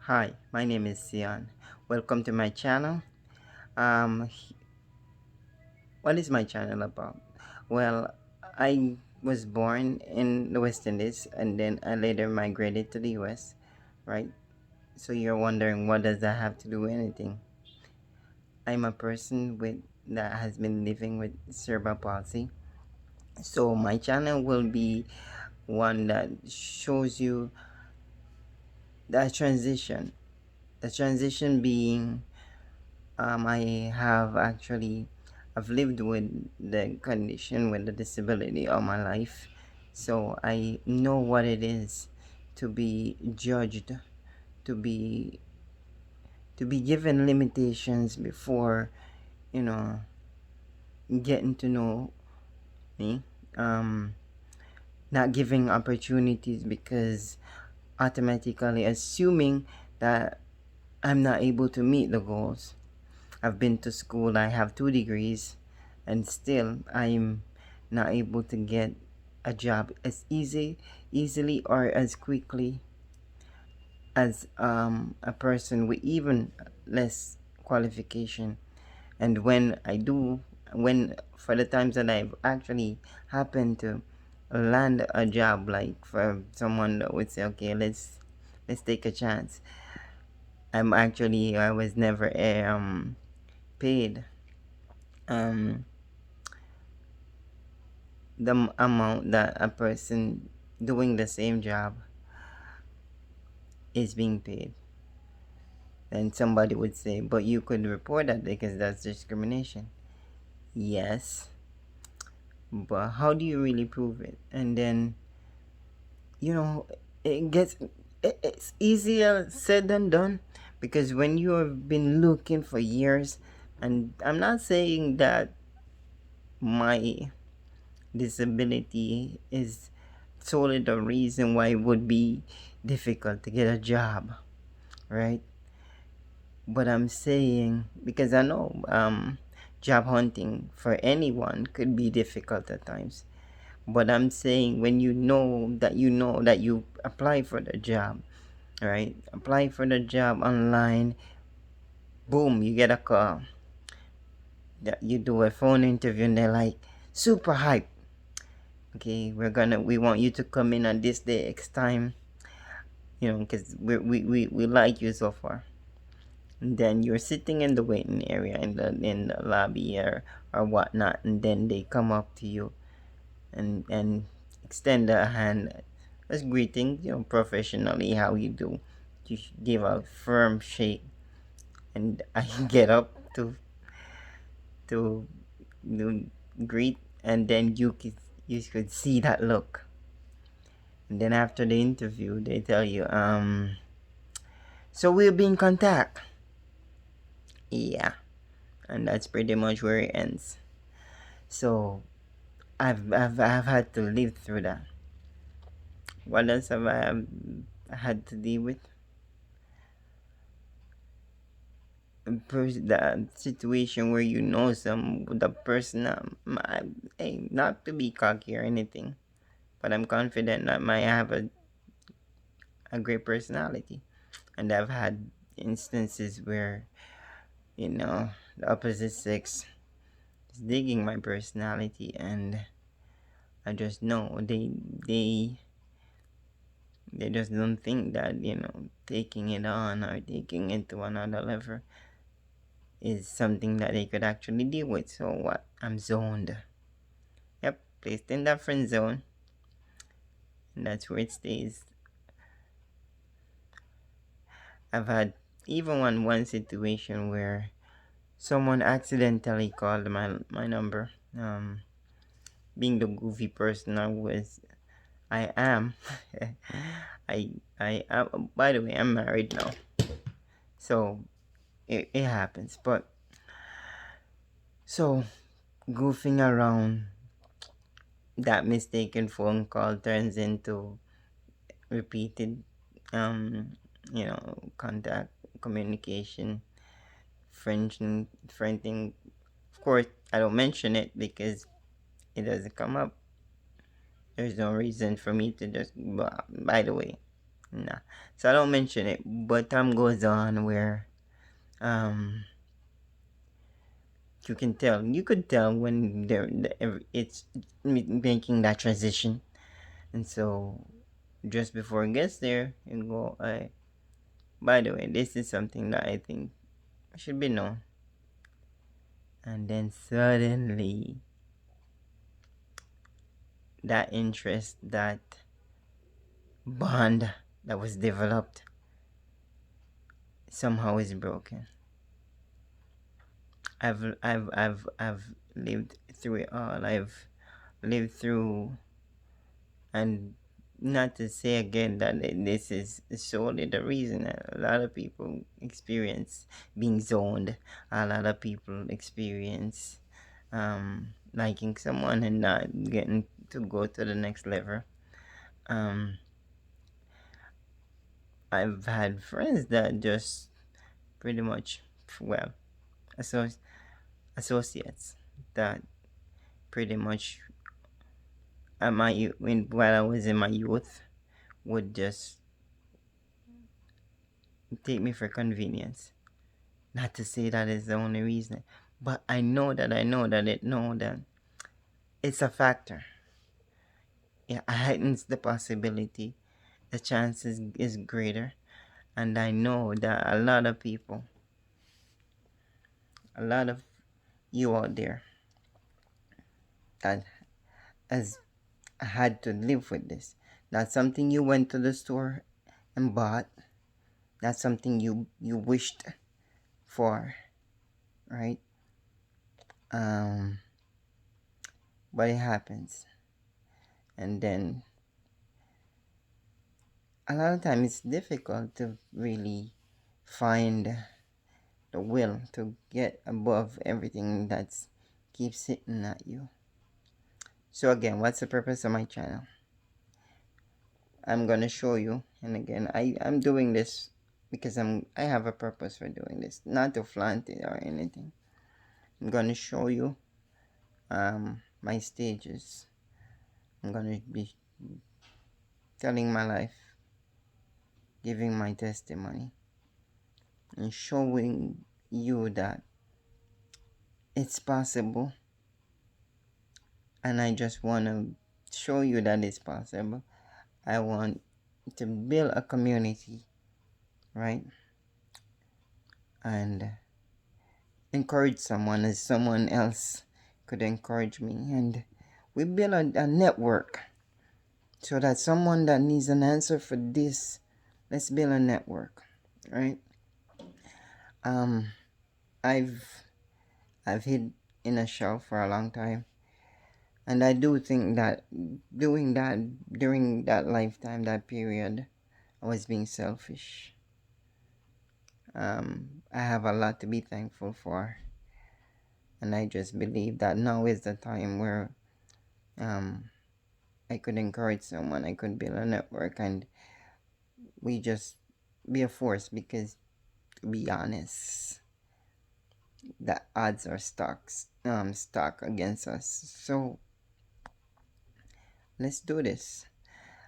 Hi, my name is Sion. Welcome to my channel. Um, what is my channel about? Well, I was born in the West Indies and then I later migrated to the US, right? So you're wondering what does that have to do with anything? I'm a person with that has been living with cerebral palsy. So my channel will be one that shows you that transition. The transition being I have actually I've lived with the condition with the disability all my life, so I know what it is to be judged, to be to be given limitations before you know getting to know me. Um, Not giving opportunities because automatically assuming that I'm not able to meet the goals. I've been to school, I have 2 degrees, and still I'm not able to get a job as easily or as quickly as a person with even less qualification. And when I do, when for the times that I've actually happened to land a job, like for someone that would say, okay, let's take a chance. I was never paid um the amount that a person doing the same job is being paid. Then somebody would say, but you could report that because that's discrimination. Yes, but how do you really prove it? And then, you know, it gets, it's easier said than done because when you have been looking for years, and I'm not saying that my disability is solely the reason why it would be difficult to get a job, right? But I'm saying because I know job hunting for anyone could be difficult at times. But I'm saying when you know that you apply for the job, right? Apply for the job online, boom, you get a call. That you do a phone interview and they're like super hype. Okay, we want you to come in on this day X time, because we like you so far. And then you're sitting in the waiting area in the lobby or whatnot, and then they come up to you and extend a hand as greeting, professionally how you do. You give a firm shake, and I get up to do greet, and then you could see that look. And then after the interview, they tell you, so we'll be in contact. Yeah, and that's pretty much where it ends. So I've had to live through that. What else have I had to deal with? The situation where the person, hey, not to be cocky or anything, but I'm confident that I have a great personality, and I've had instances where the opposite sex is digging my personality, and I just know they just don't think that taking it on or taking it to another level is something that they could actually deal with. So what? I'm zoned. Yep, placed in that friend zone, and that's where it stays. I've had even one situation where someone accidentally called my number. Being the goofy person I am, I am. By the way, I'm married now, so it happens. But so goofing around, that mistaken phone call turns into repeated, contact, communication, friending. Of course, I don't mention it because it doesn't come up. There's no reason for me to just. By the way, Nah. So I don't mention it, but time goes on where um you could tell when it's making that transition, and so just before it gets there, you go, by the way, this is something that I think should be known. And then suddenly, that interest, that bond that was developed, somehow is broken. I've lived through it all. I've lived through, and not to say again that this is solely the reason. A lot of people experience being zoned. A lot of people experience liking someone and not getting to go to the next level. um I've had friends that just pretty much, well, associ- associates that pretty much while I was in my youth would just take me for convenience. Not to say that is the only reason, but I know that it's a factor. It heightens the possibility. The chances is greater, and I know that a lot of people, a lot of you out there, that has had to live with this. That's something you went to the store and bought. That's something you wished for, right? Um, but it happens, and then a lot of times it's difficult to really find the will to get above everything that's keeps hitting at you. So again, what's the purpose of my channel? I'm gonna show you, and again, I'm doing this because I have a purpose for doing this, not to flaunt it or anything. I'm gonna show you my stages. I'm gonna be telling my life, giving my testimony, and showing you that it's possible. And I just want to show you that it's possible. I want to build a community, right? And encourage someone as someone else could encourage me. And we build a network so that someone that needs an answer for this, let's build a network, right? Um, I've hid in a shell for a long time, and I do think that doing that during that lifetime, that period, I was being selfish. I have a lot to be thankful for, and I just believe that now is the time where um, I could encourage someone, I could build a network, and we just be a force because, to be honest, the odds are stuck against us. So let's do this.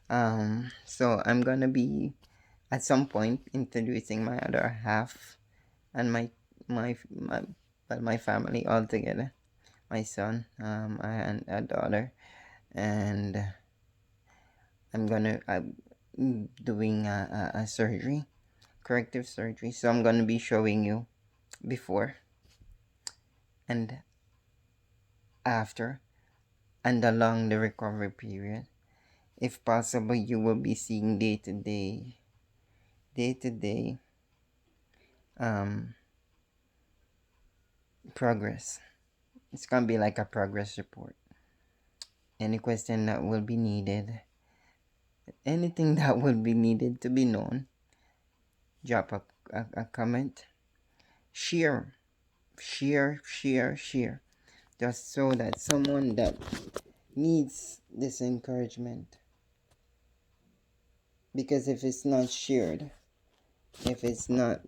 So I'm gonna be at some point introducing my other half and my but my family all together. My son, and a daughter, and I'm doing a surgery, corrective surgery. So I'm gonna be showing you before and after and along the recovery period. If possible, you will be seeing day to day um progress. It's gonna be like a progress report. Any question that will be needed, anything that will be needed to be known, drop a comment, share, share, just so that someone that needs this encouragement, because if it's not shared, if it's not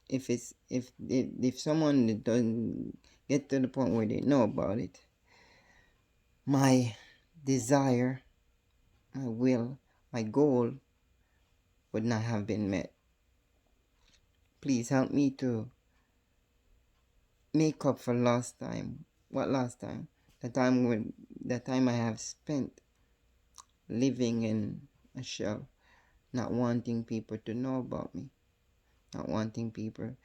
if someone doesn't get to the point where they know about it, my desire, my will, my goal would not have been met. Please help me to make up for lost time. What lost time? The time I have spent living in a shell, not wanting people to know about me, not wanting people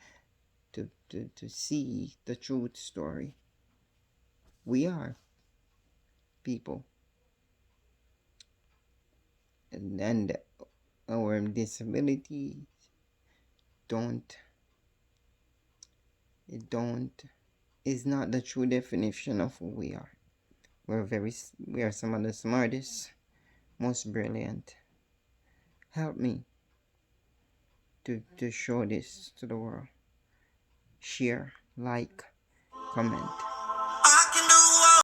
to see the truth story. We are people, and our disability don't it don't is not the true definition of who we are. We are some of the smartest, most brilliant. Help me to show this to the world. Share, like, comment.